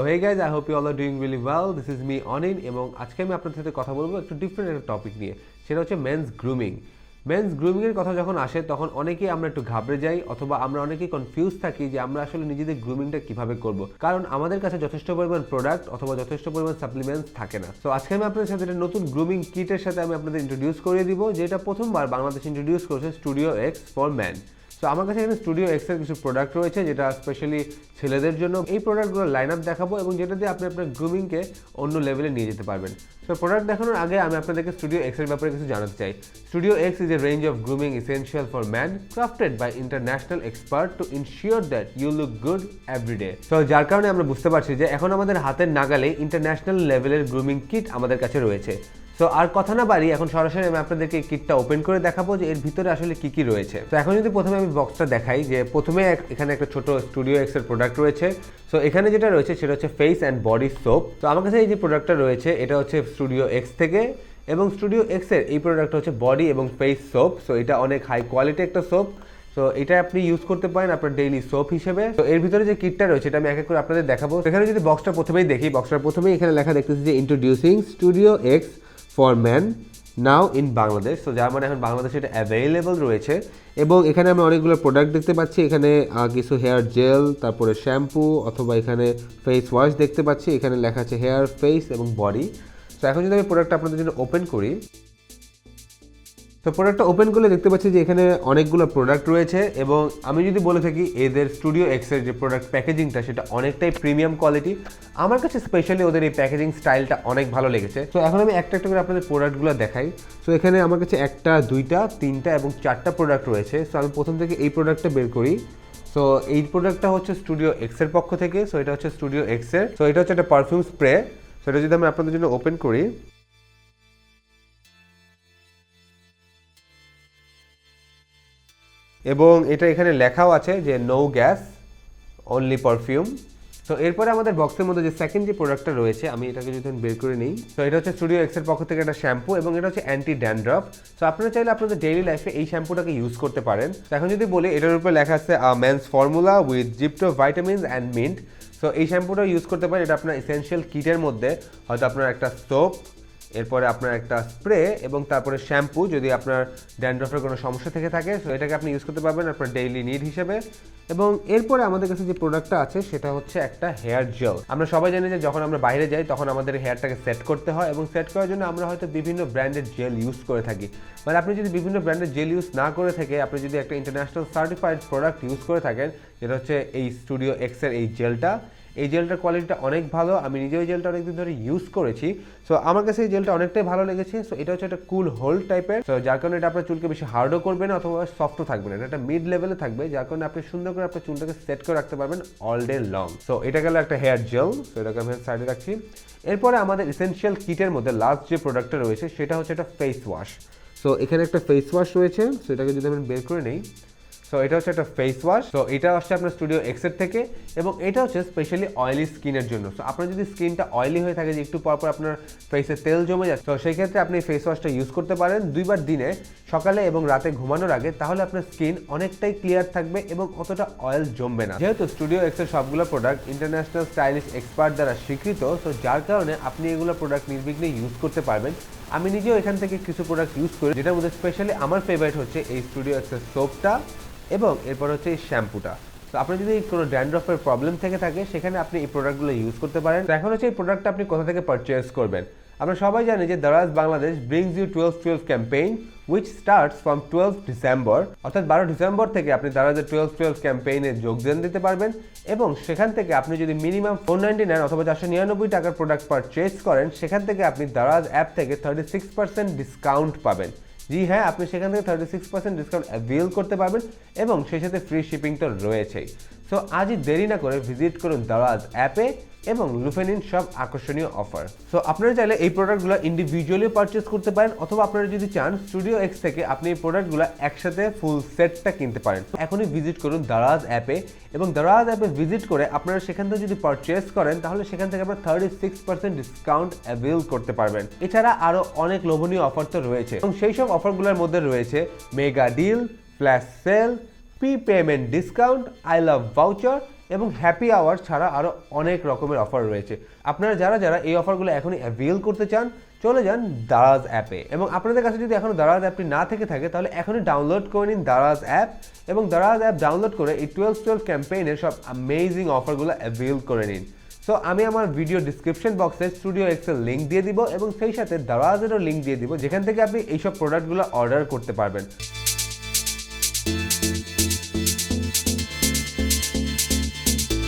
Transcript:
hey guys, I hope you all are doing really well. This is me Onin এবং আজকে আমি আপনাদের সাথে কথা বলবো একটু ডিফারেন্ট একটা টপিক নিয়ে। সেটা হচ্ছে মেন্স গ্রুমিং। মেন্স গ্রুমিং এর কথা যখন আসে তখন অনেকেই আমরা একটু ঘাবড়ে যাই অথবা আমরা অনেকেই কনফিউজ থাকি যে আমরা আসলে নিজেদের গ্রুমিংটা কিভাবে করব, কারণ আমাদের কাছে যথেষ্ট পরিমাণ প্রোডাক্ট অথবা যথেষ্ট পরিমাণ সাপ্লিমেন্টস থাকে না। তো আজকে আমি আপনাদের সাথে একটা নতুন গ্রুমিং কিটের সাথে আমি আপনাদের ইন্ট্রোডিউস করিয়ে দিব, যেটা প্রথমবার বাংলাদেশ ইন্ট্রোডিউস করেছে স্টুডিও এক্স ফর ম্যান। তো আমার কাছে এখানে স্টুডিও এক্স এর কিছু প্রোডাক্ট রয়েছে যেটা স্পেশালি ছেলেদের জন্য। এই প্রোডাক্টগুলোর লাইন আপ দেখাবো এবং যেটা দিয়ে আপনি আপনার গ্রুমিংকে অন্য লেভেলে নিয়ে যেতে পারবেন। তো প্রোডাক্ট দেখানোর আগে আমি আপনাদেরকে স্টুডিও এক্স এর ব্যাপারে কিছু জানাতে চাই। Studio x is a range of grooming essential for men crafted by international expert to ensure that you look good every day. তো যার কারণে আমরা বুঝতে পারছি যে এখন আমাদের হাতের নাগালে ইন্টারন্যাশনাল লেভেলের গ্রুমিং কিট আমাদের কাছে রয়েছে। সো আর কথা না বাড়ি এখন সরাসরি আমি আপনাদেরকে কিটটা ওপেন করে দেখাবো যে এর ভিতরে আসলে কি কি রয়েছে। তো এখন যদি প্রথমে আমি বক্সটা দেখাই, যে প্রথমে এখানে একটা ছোট স্টুডিও এক্স এর প্রোডাক্ট রয়েছে। সো এখানে যেটা রয়েছে সেটা হচ্ছে ফেস অ্যান্ড বডি সোপ। তো আমার কাছে এই যে প্রোডাক্টটা রয়েছে এটা হচ্ছে স্টুডিও এক্স থেকে, এবং স্টুডিও এক্স এর এই প্রোডাক্টটা হচ্ছে বডি এবং ফেস সোপ। সো এটা অনেক হাই কোয়ালিটি একটা সোপ। তো এটা আপনি ইউজ করতে পারেন আপনার ডেইলি সোপ হিসেবে। তো এর ভিতরে যে কিটটা রয়েছে এটা আমি এক এক করে আপনাদের দেখাবো। এখানে যদি বক্সটা প্রথমেই দেখি, বক্সটার প্রথমেই এখানে লেখা দেখতেছি যে introducing studio x for man now in Bangladesh. তো যার মানে এখন বাংলাদেশে এটা অ্যাভেলেবল রয়েছে। এবং এখানে আমি অনেকগুলো প্রোডাক্ট দেখতে পাচ্ছি। এখানে কিছু হেয়ার জেল, তারপরে শ্যাম্পু অথবা এখানে ফেস ওয়াশ দেখতে পাচ্ছি। এখানে লেখা আছে হেয়ার, ফেস এবং বডি। তো এখন যদি আমি প্রোডাক্টটা আপনাদের জন্য ওপেন করি, তো প্রোডাক্টটা ওপেন করলে দেখতে পাচ্ছি যে এখানে অনেকগুলো প্রোডাক্ট রয়েছে। এবং আমি যদি বলে থাকি এদের স্টুডিও এক্সের যে প্রোডাক্ট প্যাকেজিংটা সেটা অনেকটাই প্রিমিয়াম কোয়ালিটি। আমার কাছে স্পেশালি ওদের এই প্যাকেজিং স্টাইলটা অনেক ভালো লেগেছে। তো এখন আমি একটা একটা করে আপনাদের প্রোডাক্টগুলো দেখাই। তো এখানে আমার কাছে একটা, দুইটা, তিনটা এবং চারটা প্রোডাক্ট রয়েছে। সো আমি প্রথম থেকে এই প্রোডাক্টটা বের করি। সো এই প্রোডাক্টটা হচ্ছে স্টুডিও এক্সের পক্ষ থেকে। সো এটা হচ্ছে স্টুডিও এক্সের। সো এটা হচ্ছে একটা পারফিউম স্প্রে। সো এটা যদি আমি আপনাদের জন্য ওপেন করি, এবং এটা এখানে লেখাও আছে যে নো গ্যাস, অনলি পারফিউম। তো এরপরে আমাদের বক্সের মধ্যে যে সেকেন্ড যে প্রোডাক্টটা রয়েছে আমি এটাকে যদি আমি বের করে নিই, তো এটা হচ্ছে স্টুডিও এক্সের পক্ষ থেকে একটা শ্যাম্পু, এবং এটা হচ্ছে অ্যান্টি ড্যান্ড্রফ। তো আপনারা চাইলে আপনাদের ডেইলি লাইফে এই শ্যাম্পুটাকে ইউজ করতে পারেন। এখন যদি বলি এটার উপরে লেখা আছে মেন্স ফর্মুলা উইথ জিপটো ভাইটামিনস অ্যান্ড মিন্ট। সো এই শ্যাম্পুটা ইউজ করতে পারেন। এটা আপনার এসেনশিয়াল কিটের মধ্যে হয়তো আপনার একটা সোপ, এরপরে আপনার একটা স্প্রে এবং তারপরে শ্যাম্পু যদি আপনার ড্যান্ড্রফের কোনো সমস্যা থেকে থাকে। সো এটাকে আপনি ইউজ করতে পারবেন আপনার ডেইলি নিড হিসেবে। এবং এরপরে আমাদের কাছে যে প্রোডাক্টটা আছে সেটা হচ্ছে একটা হেয়ার জেল। আমরা সবাই জানি যে যখন আমরা বাইরে যাই তখন আমাদের হেয়ারটাকে সেট করতে হয়, এবং সেট করার জন্য আমরা হয়তো বিভিন্ন ব্র্যান্ডের জেল ইউজ করে থাকি। মানে আপনি যদি বিভিন্ন ব্র্যান্ডের জেল ইউজ না করে থেকে আপনি যদি একটা ইন্টারন্যাশনাল সার্টিফাইড প্রোডাক্ট ইউজ করে থাকেন, যেটা হচ্ছে এই স্টুডিও এক্সের এই জেলটা, এই জেলটার কোয়ালিটিটা অনেক ভালো। আমি নিজেও এই জেলটা অনেকদিন ধরে ইউজ করেছি। সো আমার কাছে এই জেলটা অনেকটাই ভালো লেগেছে। সো এটা হচ্ছে একটা কুল হোল্ড টাইপের। সো যার কারণে এটা আপনার চুলকে বেশি হার্ডও করবে না অথবা সফটও থাকবে না, এটা মিড লেভেলে থাকবে, যার কারণে আপনি সুন্দর করে আপনার চুলটাকে সেট করে রাখতে পারবেন অল ডে লং। সো এটা গেল একটা হেয়ার জেল। সো এটাকে আমি সাইডে রাখছি। এরপরে আমাদের এসেনশিয়াল কিটের মধ্যে লাস্ট যে প্রোডাক্টটা রয়েছে সেটা হচ্ছে একটা ফেস ওয়াশ। সো এখানে একটা ফেস ওয়াশ রয়েছে। সো এটাকে যদি আমি বের করে নেই, সো এটা হচ্ছে একটা ফেস ওয়াশ। সো এটা হচ্ছে আপনার স্টুডিও এক্সের থেকে, এবং এটা হচ্ছে স্পেশালি অয়েলি স্কিনের জন্য। সো আপনার যদি স্কিনটা অয়েলি হয়ে থাকে, যে একটু পরপর আপনার ফেসে তেল জমে যাচ্ছে, তো সেই ক্ষেত্রে আপনি ফেস ওয়াশটা ইউজ করতে পারেন দুইবার দিনে, সকালে এবং রাতে ঘুমানোর আগে। তাহলে আপনার স্কিন অনেকটাই ক্লিয়ার থাকবে এবং অতটা অয়েল জমবে না। যেহেতু স্টুডিও এক্সের সবগুলো প্রোডাক্ট ইন্টারন্যাশনাল স্টাইলিশ এক্সপার্ট দ্বারা স্বীকৃত, সো যার কারণে আপনি এগুলো প্রোডাক্ট নির্বিঘ্নে ইউজ করতে পারবেন। আমি নিজেও এখান থেকে কিছু প্রোডাক্ট ইউজ করি, যেটার মধ্যে স্পেশালি আমার ফেভারিট হচ্ছে এই স্টুডিও এক্সের সোপটা এবং এরপর হচ্ছে এই শ্যাম্পুটা। তো আপনার যদি কোনো ড্যান্ড্রফের প্রবলেম থেকে থাকে সেখানে আপনি এই প্রোডাক্টগুলো ইউজ করতে পারেন। তো এখন হচ্ছে এই প্রোডাক্টটা আপনি কোথা থেকে পারচেজ করবেন। আমরা সবাই জানি যে Daraz Bangladesh brings you 12-12 campaign which starts from 12 December, অর্থাৎ 12 ডিসেম্বর থেকে আপনি দারাজের 12-12 ক্যাম্পেইনে যোগদান দিতে পারবেন। এবং সেখান থেকে আপনি যদি মিনিমাম 499 অথবা 499 টাকার প্রোডাক্ট পারচেজ করেন, সেখান থেকে আপনি দারাজ অ্যাপ থেকে 36% ডিসকাউন্ট পাবেন। জি হ্যাঁ, আপনি সেখান থেকে 36% ডিসকাউন্ট অ্যাভেল করতে পারবেন, এবং সেই সাথে ফ্রি শিপিং তো রয়েছেই। সো আজই দেরি না করে ভিজিট করুন দারাজ অ্যাপে এবং লুফে নিন সব আকর্ষণীয় অফার। সো আপনারা চাইলে এই প্রোডাক্টগুলো ইন্ডিভিজুয়ালি পারচেজ করতে পারেন, অথবা আপনারা যদি চান স্টুডিও এক্স থেকে আপনি এই প্রোডাক্টগুলো একসাথে ফুল সেটটা কিনতে পারেন। এখনই ভিজিট করুন দারাজ অ্যাপে, এবং দারাজ অ্যাপে ভিজিট করে আপনারা সেখান থেকে যদি পারচেজ করেন তাহলে সেখান থেকে আপনারা 36% ডিসকাউন্ট অ্যাভেল করতে পারবেন। এছাড়া আরও অনেক লোভনীয় অফার তো রয়েছে, এবং সেই সব অফারগুলোর মধ্যে রয়েছে mega deal, flash sale, pre payment discount, I love voucher এবং হ্যাপি আওয়ার ছাড়া আরও অনেক রকমের অফার রয়েছে। আপনারা যারা যারা এই অফারগুলো এখনই অ্যাভেল করতে চান চলে যান দারাজ অ্যাপে, এবং আপনাদের কাছে যদি এখনও দারাজ অ্যাপটি না থেকে থাকে তাহলে এখনই ডাউনলোড করে নিন দারাজ অ্যাপ, এবং দারাজ অ্যাপ ডাউনলোড করে এই 12/12 ক্যাম্পেইনের সব অ্যামেজিং অফারগুলো অ্যাভেল করে নিন। সো আমি আমার ভিডিও ডিসক্রিপশন বক্সে স্টুডিও এক্সেল লিঙ্ক দিয়ে দিব এবং সেই সাথে দারাজেরও লিঙ্ক দিয়ে দিব, যেখান থেকে আপনি এইসব প্রোডাক্টগুলো অর্ডার করতে পারবেন।